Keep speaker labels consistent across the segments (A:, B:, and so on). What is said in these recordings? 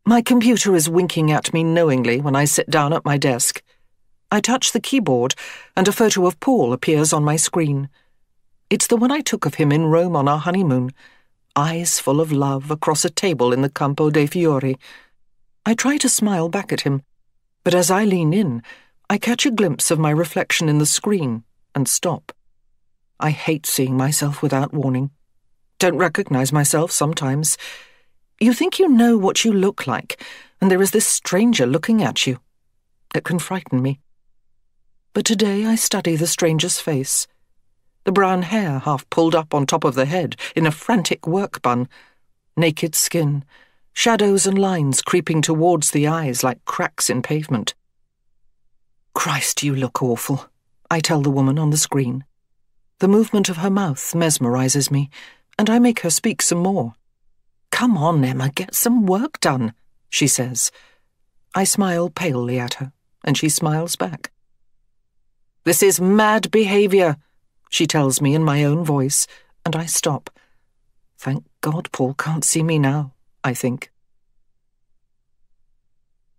A: My computer is winking at me knowingly when I sit down at my desk. I touch the keyboard, and a photo of Paul appears on my screen. It's the one I took of him in Rome on our honeymoon, eyes full of love across a table in the Campo dei Fiori. I try to smile back at him, but as I lean in, I catch a glimpse of my reflection in the screen and stop. I hate seeing myself without warning. Don't recognize myself sometimes. You think you know what you look like, and there is this stranger looking at you. It can frighten me. But today I study the stranger's face. The brown hair half pulled up on top of the head in a frantic work bun, naked skin, shadows and lines creeping towards the eyes like cracks in pavement. "Christ, you look awful," I tell the woman on the screen. The movement of her mouth mesmerizes me, and I make her speak some more. "Come on, Emma, get some work done," she says. I smile palely at her, and she smiles back. "This is mad behaviour," she tells me in my own voice, and I stop. Thank God Paul can't see me now, I think.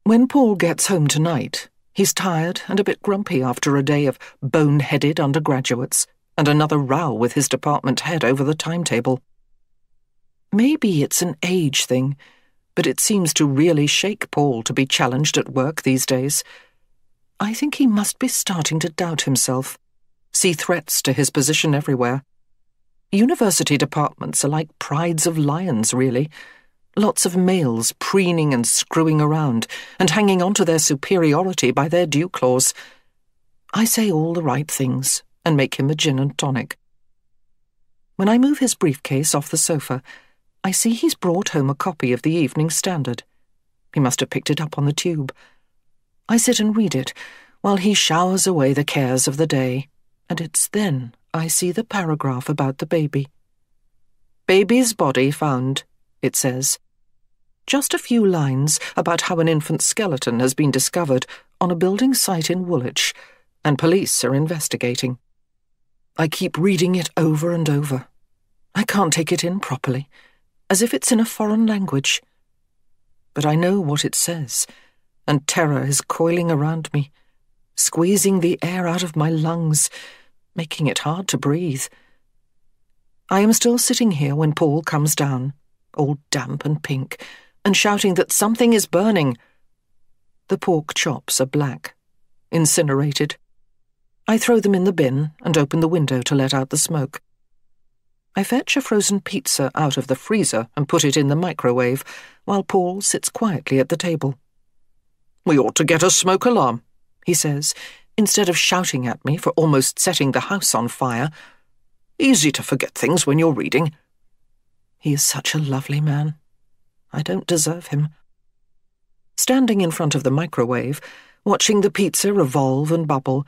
A: When Paul gets home tonight, he's tired and a bit grumpy after a day of bone-headed undergraduates and another row with his department head over the timetable. Maybe it's an age thing, but it seems to really shake Paul to be challenged at work these days. I think he must be starting to doubt himself, see threats to his position everywhere. University departments are like prides of lions, really. Lots of males preening and screwing around and hanging on to their superiority by their due claws. I say all the right things and make him a gin and tonic. When I move his briefcase off the sofa, I see he's brought home a copy of the Evening Standard. He must have picked it up on the tube. I sit and read it while he showers away the cares of the day, and it's then I see the paragraph about the baby. "Baby's body found," it says. Just a few lines about how an infant skeleton has been discovered on a building site in Woolwich, and police are investigating. I keep reading it over and over. I can't take it in properly, as if it's in a foreign language. But I know what it says, and terror is coiling around me, squeezing the air out of my lungs, making it hard to breathe. I am still sitting here when Paul comes down, all damp and pink, and shouting that something is burning. The pork chops are black, incinerated. I throw them in the bin and open the window to let out the smoke. I fetch a frozen pizza out of the freezer and put it in the microwave, while Paul sits quietly at the table. "We ought to get a smoke alarm," he says, instead of shouting at me for almost setting the house on fire. "Easy to forget things when you're reading." He is such a lovely man. I don't deserve him. Standing in front of the microwave, watching the pizza revolve and bubble,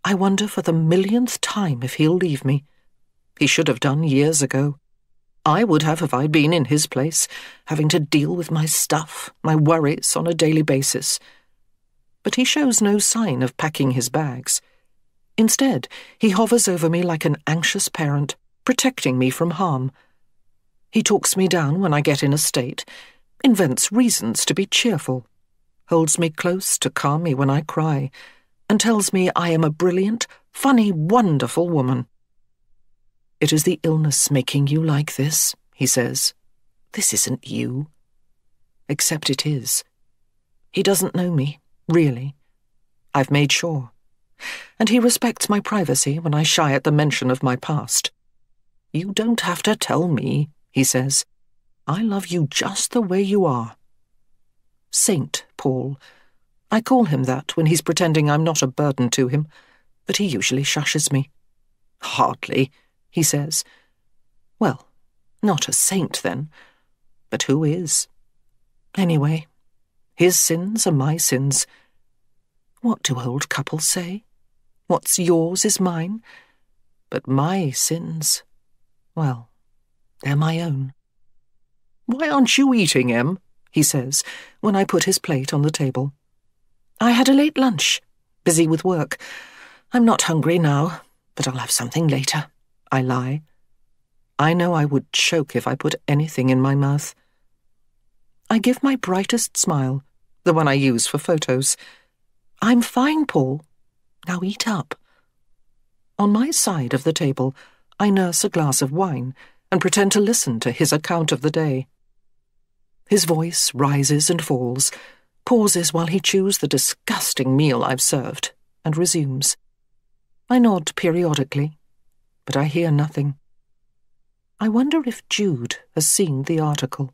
A: I wonder for the millionth time if he'll leave me. He should have done years ago. I would have if I'd been in his place, having to deal with my stuff, my worries on a daily basis. But he shows no sign of packing his bags. Instead, he hovers over me like an anxious parent, protecting me from harm. He talks me down when I get in a state, invents reasons to be cheerful, holds me close to calm me when I cry, and tells me I am a brilliant, funny, wonderful woman. "It is the illness making you like this," he says. "This isn't you." Except it is. He doesn't know me, really. I've made sure. And he respects my privacy when I shy at the mention of my past. "You don't have to tell me," he says. "I love you just the way you are." Saint Paul. I call him that when he's pretending I'm not a burden to him, but he usually shushes me. "Hardly," he says. Well, not a saint then, but who is? Anyway, his sins are my sins. What do old couples say? What's yours is mine, but my sins, well, they're my own. "Why aren't you eating, Em?" he says, when I put his plate on the table. "I had a late lunch, busy with work. I'm not hungry now, but I'll have something later," I lie. I know I would choke if I put anything in my mouth. I give my brightest smile, the one I use for photos. "I'm fine, Paul. Now eat up." On my side of the table, I nurse a glass of wine and pretend to listen to his account of the day. His voice rises and falls, pauses while he chews the disgusting meal I've served, and resumes. I nod periodically, but I hear nothing. I wonder if Jude has seen the article.